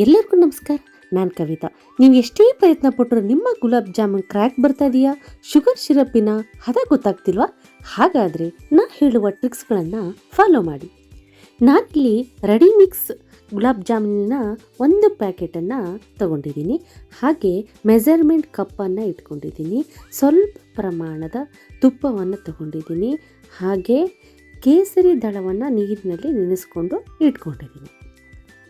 ಎಲ್ಲರಿಗೂ ನಮಸ್ಕಾರ. ನಾನು ಕವಿತಾ. ನೀವು ಎಷ್ಟೇ ಪ್ರಯತ್ನ ಪಟ್ಟರು ನಿಮ್ಮ ಗುಲಾಬ್ ಜಾಮೂನ್ ಕ್ರ್ಯಾಕ್ ಬರ್ತಾ ಇದೆಯಾ? ಶುಗರ್ ಸಿರಪಿನ ಹದ ಗೊತ್ತಾಗ್ತಿಲ್ವಾ? ಹಾಗಾದರೆ ನಾ ಹೇಳುವ ಟ್ರಿಕ್ಸ್ಗಳನ್ನು ಫಾಲೋ ಮಾಡಿ. ನಾನಿಲ್ಲಿ ರೆಡಿ ಮಿಕ್ಸ್ ಗುಲಾಬ್ ಜಾಮೂನಿನ ಒಂದು ಪ್ಯಾಕೆಟನ್ನು ತಗೊಂಡಿದ್ದೀನಿ. ಹಾಗೆ ಮೆಜರ್ಮೆಂಟ್ ಕಪ್ಪನ್ನು ಇಟ್ಕೊಂಡಿದ್ದೀನಿ. ಸ್ವಲ್ಪ ಪ್ರಮಾಣದ ತುಪ್ಪವನ್ನು ತಗೊಂಡಿದ್ದೀನಿ. ಹಾಗೆ ಕೇಸರಿ ದಳವನ್ನು ನೀರಿನಲ್ಲಿ ನೆನೆಸ್ಕೊಂಡು ಇಟ್ಕೊಂಡಿದ್ದೀನಿ.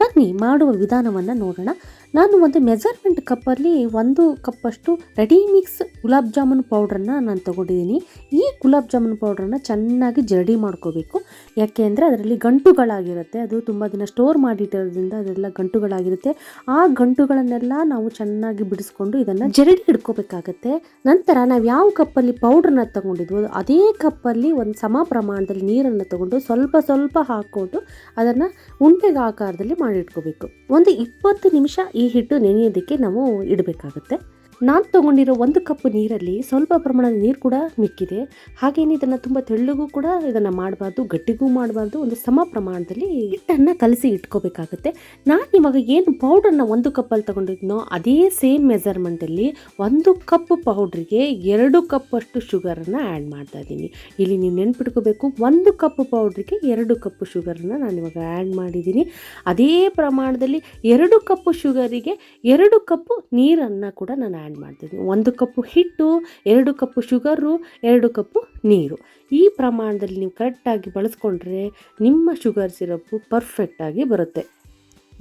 ಬನ್ನಿ ಮಾಡುವ ವಿಧಾನವನ್ನು ನೋಡೋಣ. ನಾನು ಒಂದು ಮೆಜರ್ಮೆಂಟ್ ಕಪ್ಪಲ್ಲಿ 1 ಕಪ್ಪಷ್ಟು ರೆಡಿ ಮಿಕ್ಸ್ ಗುಲಾಬ್ ಜಾಮೂನ್ ಪೌಡ್ರನ್ನು ನಾನು ತೊಗೊಂಡಿದ್ದೀನಿ. ಈ ಗುಲಾಬ್ ಜಾಮೂನ್ ಪೌಡ್ರನ್ನು ಚೆನ್ನಾಗಿ ಜರಡಿ ಮಾಡ್ಕೋಬೇಕು. ಯಾಕೆ ಅಂದರೆ ಅದರಲ್ಲಿ ಗಂಟುಗಳಾಗಿರುತ್ತೆ. ಅದು ತುಂಬ ದಿನ ಸ್ಟೋರ್ ಮಾಡಿಟ್ಟಿರೋದ್ರಿಂದ ಅದೆಲ್ಲ ಗಂಟುಗಳಾಗಿರುತ್ತೆ. ಆ ಗಂಟುಗಳನ್ನೆಲ್ಲ ನಾವು ಚೆನ್ನಾಗಿ ಬಿಡಿಸ್ಕೊಂಡು ಇದನ್ನು ಜರಡಿ ಹಿಡ್ಕೋಬೇಕಾಗತ್ತೆ. ನಂತರ ನಾವು ಯಾವ ಕಪ್ಪಲ್ಲಿ ಪೌಡ್ರನ್ನ ತಗೊಂಡಿದ್ವೋ ಅದೇ ಕಪ್ಪಲ್ಲಿ ಒಂದು ಸಮ ಪ್ರಮಾಣದಲ್ಲಿ ನೀರನ್ನು ತಗೊಂಡು ಸ್ವಲ್ಪ ಸ್ವಲ್ಪ ಹಾಕ್ಕೊಂಡು ಅದನ್ನು ಉಂಡೆಗೆ ಆಕಾರದಲ್ಲಿ ಮಾಡಿಟ್ಕೋಬೇಕು. ಒಂದು 20 ನಿಮಿಷ ಈ ಹಿಟ್ಟು ನೆನೆಯೋದಕ್ಕೆ ನಾವು ಇಡಬೇಕಾಗುತ್ತೆ. ನಾನು ತೊಗೊಂಡಿರೋ 1 ಕಪ್ ನೀರಲ್ಲಿ ಸ್ವಲ್ಪ ಪ್ರಮಾಣದ ನೀರು ಕೂಡ ಮಿಕ್ಕಿದೆ. ಹಾಗೇನೆ ಇದನ್ನು ತುಂಬ ತೆಳ್ಳಗೂ ಕೂಡ ಇದನ್ನು ಮಾಡಬಾರ್ದು, ಗಟ್ಟಿಗೂ ಮಾಡಬಾರ್ದು. ಒಂದು ಸಮ ಪ್ರಮಾಣದಲ್ಲಿ ಹಿಟ್ಟನ್ನು ಕಲಸಿ ಇಟ್ಕೋಬೇಕಾಗುತ್ತೆ. ನಾನು ಇವಾಗ ಏನು ಪೌಡ್ರನ್ನ 1 ಕಪ್ಪಲ್ಲಿ ತೊಗೊಂಡಿದ್ನೋ ಅದೇ ಸೇಮ್ ಮೆಜರ್ಮೆಂಟಲ್ಲಿ 1 ಕಪ್ ಪೌಡ್ರಿಗೆ 2 ಕಪ್ ಅಷ್ಟು ಶುಗರನ್ನು ಆ್ಯಡ್ ಮಾಡ್ತಾ ಇದ್ದೀನಿ. ಇಲ್ಲಿ ನೀವು ನೆನ್ಪಿಟ್ಕೋಬೇಕು, 1 ಕಪ್ ಪೌಡ್ರಿಗೆ 2 ಕಪ್ ಶುಗರನ್ನು ನಾನು ಇವಾಗ ಆ್ಯಡ್ ಮಾಡಿದ್ದೀನಿ. ಅದೇ ಪ್ರಮಾಣದಲ್ಲಿ 2 ಕಪ್ ಶುಗರಿಗೆ 2 ಕಪ್ ನೀರನ್ನು ಕೂಡ ನಾನು ಆ್ಯಡ್ ಮಾಡ್ತಿದ್ದೀನಿ. 1 ಕಪ್ಪು ಹಿಟ್ಟು, 2 ಕಪ್ಪು ಶುಗರು, 2 ಕಪ್ಪು ನೀರು. ಈ ಪ್ರಮಾಣದಲ್ಲಿ ನೀವು ಕರೆಕ್ಟಾಗಿ ಬಳಸ್ಕೊಂಡ್ರೆ ನಿಮ್ಮ ಶುಗರ್ ಸಿರಪ್ಪು ಪರ್ಫೆಕ್ಟಾಗಿ ಬರುತ್ತೆ.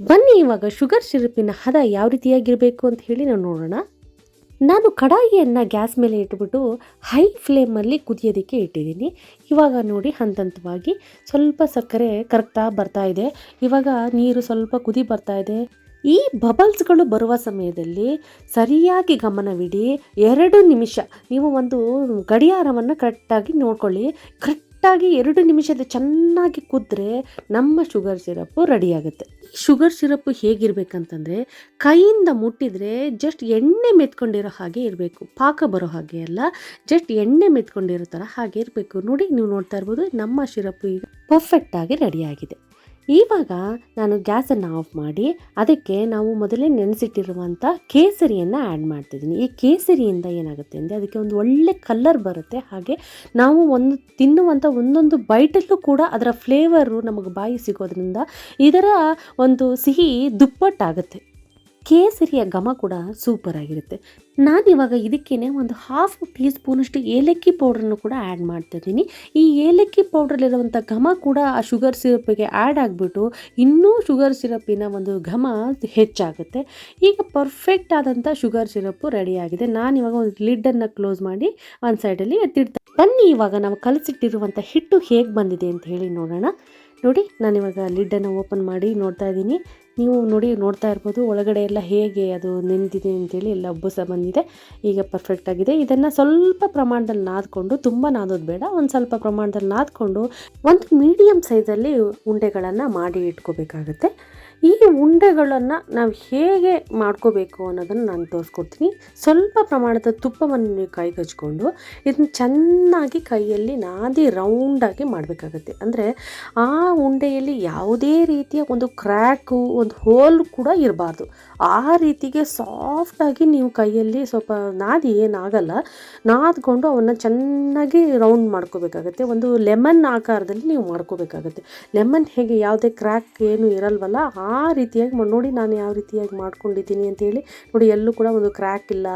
ಬನ್ನಿ ಇವಾಗ ಶುಗರ್ ಸಿರಪಿನ ಹದ ಯಾವ ರೀತಿಯಾಗಿರಬೇಕು ಅಂತ ಹೇಳಿ ನಾವು ನೋಡೋಣ. ನಾನು ಕಡಾಯಿಯನ್ನು ಗ್ಯಾಸ್ ಮೇಲೆ ಇಟ್ಬಿಟ್ಟು ಹೈ ಫ್ಲೇಮಲ್ಲಿ ಕುದಿಯೋದಕ್ಕೆ ಇಟ್ಟಿದ್ದೀನಿ. ಇವಾಗ ನೋಡಿ ಹಂತವಾಗಿ ಸ್ವಲ್ಪ ಸಕ್ಕರೆ ಕರಗ್ತಾ ಬರ್ತಾ ಇದೆ. ಇವಾಗ ನೀರು ಸ್ವಲ್ಪ ಕುದಿ ಬರ್ತಾ ಇದೆ. ಈ ಬಬಲ್ಸ್ಗಳು ಬರುವ ಸಮಯದಲ್ಲಿ ಸರಿಯಾಗಿ ಗಮನವಿಡಿ. 2 ನಿಮಿಷ ನೀವು ಒಂದು ಗಡಿಯಾರವನ್ನು ಕರೆಕ್ಟಾಗಿ ನೋಡ್ಕೊಳ್ಳಿ. ಕರೆಕ್ಟಾಗಿ 2 ನಿಮಿಷದ ಚೆನ್ನಾಗಿ ಕುದ್ರೆ ನಮ್ಮ ಶುಗರ್ ಸಿರಪ್ಪು ರೆಡಿಯಾಗುತ್ತೆ. ಶುಗರ್ ಸಿರಪ್ಪು ಹೇಗಿರಬೇಕಂತಂದರೆ ಕೈಯಿಂದ ಮುಟ್ಟಿದರೆ ಜಸ್ಟ್ ಎಣ್ಣೆ ಮೆತ್ಕೊಂಡಿರೋ ಹಾಗೆ ಇರಬೇಕು. ಪಾಕ ಬರೋ ಹಾಗೆ ಅಲ್ಲ, ಜಸ್ಟ್ ಎಣ್ಣೆ ಮೆತ್ಕೊಂಡಿರೋ ಥರ ಹಾಗೆ ಇರಬೇಕು. ನೋಡಿ, ನೀವು ನೋಡ್ತಾ ಇರ್ಬೋದು ನಮ್ಮ ಸಿರಪ್ಪು ಈಗ ಪರ್ಫೆಕ್ಟಾಗಿ ರೆಡಿಯಾಗಿದೆ. ಇವಾಗ ನಾನು ಗ್ಯಾಸನ್ನು ಆಫ್ ಮಾಡಿ ಅದಕ್ಕೆ ನಾವು ಮೊದಲೇ ನೆನೆಸಿಟ್ಟಿರುವಂಥ ಕೇಸರಿಯನ್ನು ಆ್ಯಡ್ ಮಾಡ್ತಿದ್ದೀನಿ. ಈ ಕೇಸರಿಯಿಂದ ಏನಾಗುತ್ತೆ ಅಂದರೆ ಅದಕ್ಕೆ ಒಂದು ಒಳ್ಳೆ ಕಲರ್ ಬರುತ್ತೆ. ಹಾಗೆ ನಾವು ತಿನ್ನುವಂಥ ಒಂದೊಂದು ಬೈಟಲ್ಲೂ ಕೂಡ ಅದರ ಫ್ಲೇವರು ನಮಗೆ ಬಾಯಿ ಸಿಗೋದ್ರಿಂದ ಇದರ ಒಂದು ಸಿಹಿ ದುಪ್ಪಟ್ಟಾಗುತ್ತೆ. ಕೇಸರಿಯ ಘಮ ಕೂಡ ಸೂಪರ್ ಆಗಿರುತ್ತೆ. ನಾನಿವಾಗ ಇದಕ್ಕೇ ಒಂದು 1/2 ಟೀ ಸ್ಪೂನಷ್ಟು ಏಲಕ್ಕಿ ಪೌಡ್ರನ್ನು ಕೂಡ ಆ್ಯಡ್ ಮಾಡ್ತಾಯಿದ್ದೀನಿ. ಈ ಏಲಕ್ಕಿ ಪೌಡ್ರಲ್ಲಿರುವಂಥ ಘಮ ಕೂಡ ಆ ಶುಗರ್ ಸಿರಪ್ಪಿಗೆ ಆ್ಯಡ್ ಆಗಿಬಿಟ್ಟು ಇನ್ನೂ ಶುಗರ್ ಸಿರಪ್ಪಿನ ಒಂದು ಘಮ ಹೆಚ್ಚಾಗುತ್ತೆ. ಈಗ ಪರ್ಫೆಕ್ಟ್ ಆದಂಥ ಶುಗರ್ ಸಿರಪ್ಪು ರೆಡಿಯಾಗಿದೆ. ನಾನಿವಾಗ ಒಂದು ಲಿಡ್ಡನ್ನು ಕ್ಲೋಸ್ ಮಾಡಿ ಒಂದು ಸೈಡಲ್ಲಿ ಎತ್ತಿಡ್ತೀನಿ. ಬನ್ನಿ ಇವಾಗ ನಾವು ಕಲಸಿಟ್ಟಿರುವಂಥ ಹಿಟ್ಟು ಹೇಗೆ ಬಂದಿದೆ ಅಂತ ಹೇಳಿ ನೋಡೋಣ. ನೋಡಿ, ನಾನಿವಾಗ ಲಿಡ್ಡನ್ನು ಓಪನ್ ಮಾಡಿ ನೋಡ್ತಾ ಇದ್ದೀನಿ. ನೀವು ನೋಡ್ತಾ ಇರ್ಬೋದು ಒಳಗಡೆ ಎಲ್ಲ ಹೇಗೆ ಅದು ನೆಂದಿದೆ ಅಂತೇಳಿ ಎಲ್ಲ ಉಬ್ಬಸ ಬಂದಿದೆ. ಈಗ ಪರ್ಫೆಕ್ಟಾಗಿದೆ. ಇದನ್ನು ಸ್ವಲ್ಪ ಪ್ರಮಾಣದಲ್ಲಿ ನಾದ್ಕೊಂಡು, ತುಂಬ ನಾದೋದು ಬೇಡ, ಒಂದು ಸ್ವಲ್ಪ ಪ್ರಮಾಣದಲ್ಲಿ ನಾದ್ಕೊಂಡು ಒಂದು ಮೀಡಿಯಮ್ ಸೈಜಲ್ಲಿ ಉಂಡೆಗಳನ್ನು ಮಾಡಿ ಇಟ್ಕೋಬೇಕಾಗತ್ತೆ. ಈ ಉಂಡೆಗಳನ್ನು ನಾವು ಹೇಗೆ ಮಾಡ್ಕೋಬೇಕು ಅನ್ನೋದನ್ನು ನಾನು ತೋರಿಸ್ಕೊಡ್ತೀನಿ. ಸ್ವಲ್ಪ ಪ್ರಮಾಣದ ತುಪ್ಪವನ್ನು ನೀವು ಕೈಗೆ ಹಚ್ಕೊಂಡು ಇದನ್ನು ಚೆನ್ನಾಗಿ ಕೈಯಲ್ಲಿ ನಾದಿ ರೌಂಡಾಗಿ ಮಾಡಬೇಕಾಗತ್ತೆ. ಅಂದರೆ ಆ ಉಂಡೆಯಲ್ಲಿ ಯಾವುದೇ ರೀತಿಯ ಒಂದು ಕ್ರ್ಯಾಕು, ಒಂದು ಹೋಲ್ ಕೂಡ ಇರಬಾರ್ದು. ಆ ರೀತಿಗೆ ಸಾಫ್ಟಾಗಿ ನೀವು ಕೈಯಲ್ಲಿ ಸ್ವಲ್ಪ ನಾದಿ ಏನಾಗಲ್ಲ, ನಾದ್ಕೊಂಡು ಅವನ್ನ ಚೆನ್ನಾಗಿ ರೌಂಡ್ ಮಾಡ್ಕೋಬೇಕಾಗತ್ತೆ. ಒಂದು ಲೆಮನ್ ಆಕಾರದಲ್ಲಿ ನೀವು ಮಾಡ್ಕೋಬೇಕಾಗತ್ತೆ. ಲೆಮನ್ ಹೇಗೆ ಯಾವುದೇ ಕ್ರ್ಯಾಕ್ ಏನು ಇರಲ್ವಲ್ಲ ಆ ರೀತಿಯಾಗಿ ನೋಡಿ ನಾನು ಯಾವ ರೀತಿಯಾಗಿ ಮಾಡ್ಕೊಂಡಿದ್ದೀನಿ ಅಂತೇಳಿ. ನೋಡಿ, ಎಲ್ಲೂ ಕೂಡ ಒಂದು ಕ್ರ್ಯಾಕ್ ಇಲ್ಲ,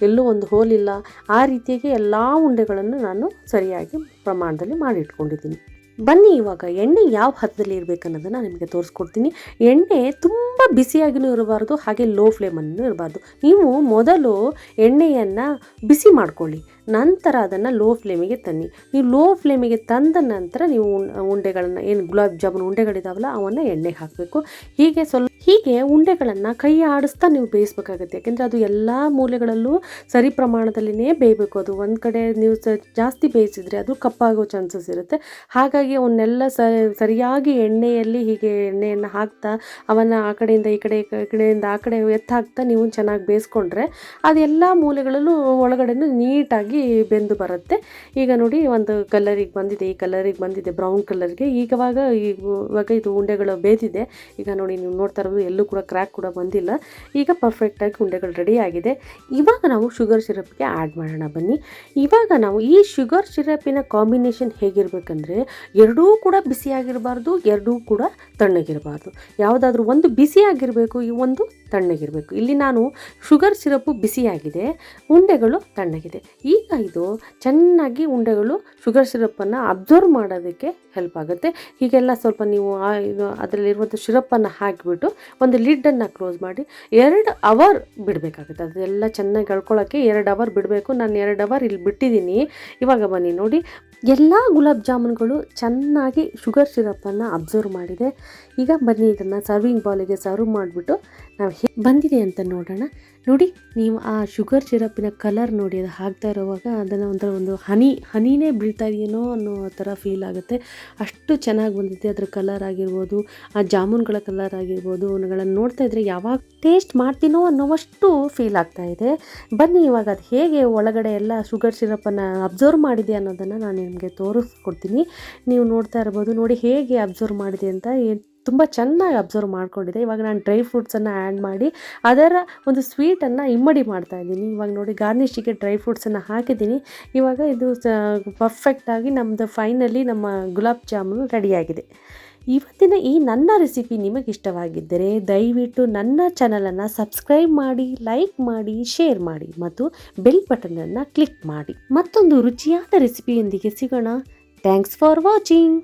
ಎಲ್ಲೂ ಒಂದು ಹೋಲ್ ಇಲ್ಲ. ಆ ರೀತಿಯಾಗಿ ಎಲ್ಲ ಉಂಡೆಗಳನ್ನು ನಾನು ಸರಿಯಾಗಿ ಪ್ರಮಾಣದಲ್ಲಿ ಮಾಡಿಟ್ಕೊಂಡಿದ್ದೀನಿ. ಬನ್ನಿ ಇವಾಗ ಎಣ್ಣೆ ಯಾವ ಹದದಲ್ಲಿ ಇರಬೇಕನ್ನೋದನ್ನು ನಿಮಗೆ ತೋರಿಸ್ಕೊಡ್ತೀನಿ. ಎಣ್ಣೆ ತುಂಬ ಬಿಸಿಯಾಗಿಯೂ ಇರಬಾರ್ದು, ಹಾಗೆ ಲೋ ಫ್ಲೇಮನ್ನು ಇರಬಾರ್ದು. ನೀವು ಮೊದಲು ಎಣ್ಣೆಯನ್ನು ಬಿಸಿ ಮಾಡ್ಕೊಳ್ಳಿ, ನಂತರ ಅದನ್ನು ಲೋ ಫ್ಲೇಮಿಗೆ ತನ್ನಿ. ನೀವು ಲೋ ಫ್ಲೇಮಿಗೆ ತಂದ ನಂತರ ನೀವು ಉಂಡೆಗಳನ್ನು ಏನು ಗುಲಾಬ್ ಜಾಮೂನ್ ಉಂಡೆಗಳಿದಾವಲ್ಲ ಅವನ್ನು ಎಣ್ಣೆಗೆ ಹಾಕಬೇಕು. ಹೀಗೆ ಉಂಡೆಗಳನ್ನು ಕೈ ಆಡಿಸ್ತಾ ನೀವು ಬೇಯಿಸ್ಬೇಕಾಗುತ್ತೆ. ಯಾಕೆಂದರೆ ಅದು ಎಲ್ಲ ಮೂಲೆಗಳಲ್ಲೂ ಸರಿ ಪ್ರಮಾಣದಲ್ಲಿಯೇ ಬೇಯಬೇಕು. ಅದು ಒಂದು ಕಡೆ ನೀವು ಜಾಸ್ತಿ ಬೇಯಿಸಿದರೆ ಅದು ಕಪ್ಪಾಗೋ ಚಾನ್ಸಸ್ ಇರುತ್ತೆ. ಹಾಗಾಗಿ ಅವನ್ನೆಲ್ಲ ಸರಿಯಾಗಿ ಎಣ್ಣೆಯಲ್ಲಿ ಹೀಗೆ ಎಣ್ಣೆಯನ್ನು ಹಾಕ್ತಾ ಅವನ್ನು ಆ ಕಡೆಯಿಂದ ಈ ಕಡೆಯಿಂದ ಆ ಕಡೆ ಎತ್ತು ಹಾಕ್ತಾ ನೀವು ಚೆನ್ನಾಗಿ ಬೇಯಿಸ್ಕೊಂಡ್ರೆ ಅದೆಲ್ಲ ಮೂಲೆಗಳಲ್ಲೂ ಒಳಗಡೆ ನೀಟಾಗಿ ಚೆನ್ನಾಗಿ ಬೆಂದು ಬರುತ್ತೆ. ಈಗ ನೋಡಿ ಒಂದು ಕಲರಿಗೆ ಬಂದಿದೆ, ಈ ಕಲರಿಗೆ ಬಂದಿದೆ, ಬ್ರೌನ್ ಕಲರ್ಗೆ. ಇವಾಗ ಇದು ಉಂಡೆಗಳು ಬೇದಿದೆ. ಈಗ ನೋಡಿ ನೀವು ನೋಡ್ತಾ ಇರೋದು ಎಲ್ಲೂ ಕೂಡ ಕ್ರ್ಯಾಕ್ ಕೂಡ ಬಂದಿಲ್ಲ. ಈಗ ಪರ್ಫೆಕ್ಟಾಗಿ ಉಂಡೆಗಳು ರೆಡಿ ಆಗಿದೆ. ಇವಾಗ ನಾವು ಶುಗರ್ ಸಿರಪ್ಗೆ ಆ್ಯಡ್ ಮಾಡೋಣ ಬನ್ನಿ. ಇವಾಗ ನಾವು ಈ ಶುಗರ್ ಸಿರಪಿನ ಕಾಂಬಿನೇಷನ್ ಹೇಗಿರಬೇಕಂದ್ರೆ ಎರಡೂ ಕೂಡ ಬಿಸಿಯಾಗಿರಬಾರ್ದು, ಎರಡೂ ಕೂಡ ತಣ್ಣಗಿರಬಾರ್ದು. ಯಾವುದಾದ್ರೂ ಒಂದು ಬಿಸಿಯಾಗಿರಬೇಕು, ಒಂದು ತಣ್ಣಗಿರಬೇಕು. ಇಲ್ಲಿ ನಾನು ಶುಗರ್ ಸಿರಪ್ಪು ಬಿಸಿಯಾಗಿದೆ, ಉಂಡೆಗಳು ತಣ್ಣಗಿದೆ. ಈಗ ಇದು ಚೆನ್ನಾಗಿ ಉಂಡೆಗಳು ಶುಗರ್ ಸಿರಪ್ಪನ್ನು ಅಬ್ಸರ್ವ್ ಮಾಡೋದಕ್ಕೆ ಹೆಲ್ಪ್ ಆಗುತ್ತೆ. ಹೀಗೆಲ್ಲ ಸ್ವಲ್ಪ ನೀವು ಅದರಲ್ಲಿರುವಂಥ ಸಿರಪ್ಪನ್ನು ಹಾಕಿಬಿಟ್ಟು ಒಂದು ಲಿಡ್ಡನ್ನು ಕ್ಲೋಸ್ ಮಾಡಿ 2 ಅವರ್ ಬಿಡಬೇಕಾಗುತ್ತೆ. ಅದೆಲ್ಲ ಚೆನ್ನಾಗಿ ಕಳ್ಕೊಳ್ಳೋಕ್ಕೆ 2 ಅವರ್ ಬಿಡಬೇಕು. ನಾನು 2 ಅವರ್ ಇಲ್ಲಿ ಬಿಟ್ಟಿದ್ದೀನಿ. ಇವಾಗ ಬನ್ನಿ ನೋಡಿ, ಎಲ್ಲ ಗುಲಾಬ್ ಜಾಮೂನ್ಗಳು ಚೆನ್ನಾಗಿ ಶುಗರ್ ಸಿರಪ್ಪನ್ನು ಅಬ್ಸರ್ವ್ ಮಾಡಿದೆ. ಈಗ ಬನ್ನಿ ಇದನ್ನು ಸರ್ವಿಂಗ್ ಬೌಲಿಗೆ ಸರ್ವ್ ಮಾಡಿಬಿಟ್ಟು ನಾವು ಬಂದಿದೆ ಅಂತ ನೋಡೋಣ. ನೋಡಿ, ನೀವು ಆ ಶುಗರ್ ಸಿರಪ್ಪಿನ ಕಲರ್ ನೋಡಿ, ಅದು ಹಾಕ್ತಾ ಇರುವಾಗ ಅದನ್ನು ಒಂದು ಹನಿನೇ ಬೀಳ್ತಾ ಇದೆಯೇನೋ ಅನ್ನೋ ಥರ ಫೀಲ್ ಆಗುತ್ತೆ. ಅಷ್ಟು ಚೆನ್ನಾಗಿ ಬಂದಿದೆ. ಅದ್ರ ಕಲರ್ ಆಗಿರ್ಬೋದು, ಆ ಜಾಮೂನ್ಗಳ ಕಲರ್ ಆಗಿರ್ಬೋದು, ಅವುಗಳನ್ನು ನೋಡ್ತಾ ಇದ್ದರೆ ಯಾವಾಗ ಟೇಸ್ಟ್ ಮಾಡ್ತೀನೋ ಅನ್ನೋವಷ್ಟು ಫೀಲ್ ಆಗ್ತಾ ಇದೆ. ಬನ್ನಿ ಇವಾಗ ಅದು ಹೇಗೆ ಒಳಗಡೆ ಎಲ್ಲ ಶುಗರ್ ಸಿರಪ್ಪನ್ನು ಅಬ್ಸರ್ವ್ ಮಾಡಿದೆ ಅನ್ನೋದನ್ನು ನಾನು ನಿಮಗೆ ತೋರಿಸ್ಕೊಡ್ತೀನಿ. ನೀವು ನೋಡ್ತಾ ಇರ್ಬೋದು, ನೋಡಿ ಹೇಗೆ ಅಬ್ಸರ್ವ್ ಮಾಡಿದೆ ಅಂತ. ತುಂಬ ಚೆನ್ನಾಗಿ ಅಬ್ಸರ್ವ್ ಮಾಡ್ಕೊಂಡಿದೆ. ಇವಾಗ ನಾನು ಡ್ರೈ ಫ್ರೂಟ್ಸನ್ನು ಆ್ಯಡ್ ಮಾಡಿ ಅದರ ಒಂದು ಸ್ವೀಟನ್ನು ಇಮ್ಮಡಿ ಮಾಡ್ತಾಯಿದ್ದೀನಿ. ಇವಾಗ ನೋಡಿ, ಗಾರ್ನಿಷಿಗೆ ಡ್ರೈ ಫ್ರೂಟ್ಸನ್ನು ಹಾಕಿದ್ದೀನಿ. ಇವಾಗ ಇದು ಪರ್ಫೆಕ್ಟಾಗಿ ಫೈನಲಿ ನಮ್ಮ ಗುಲಾಬ್ ಜಾಮೂನು ರೆಡಿಯಾಗಿದೆ. ಇವತ್ತಿನ ಈ ನನ್ನ ರೆಸಿಪಿ ನಿಮಗೆ ಇಷ್ಟವಾಗಿದ್ದರೆ ದಯವಿಟ್ಟು ನನ್ನ ಚಾನಲನ್ನು ಸಬ್ಸ್ಕ್ರೈಬ್ ಮಾಡಿ, ಲೈಕ್ ಮಾಡಿ, ಶೇರ್ ಮಾಡಿ ಮತ್ತು ಬೆಲ್ ಬಟನನ್ನು ಕ್ಲಿಕ್ ಮಾಡಿ. ಮತ್ತೊಂದು ರುಚಿಯಾದ ರೆಸಿಪಿಯೊಂದಿಗೆ ಸಿಗೋಣ. Thanks for watching.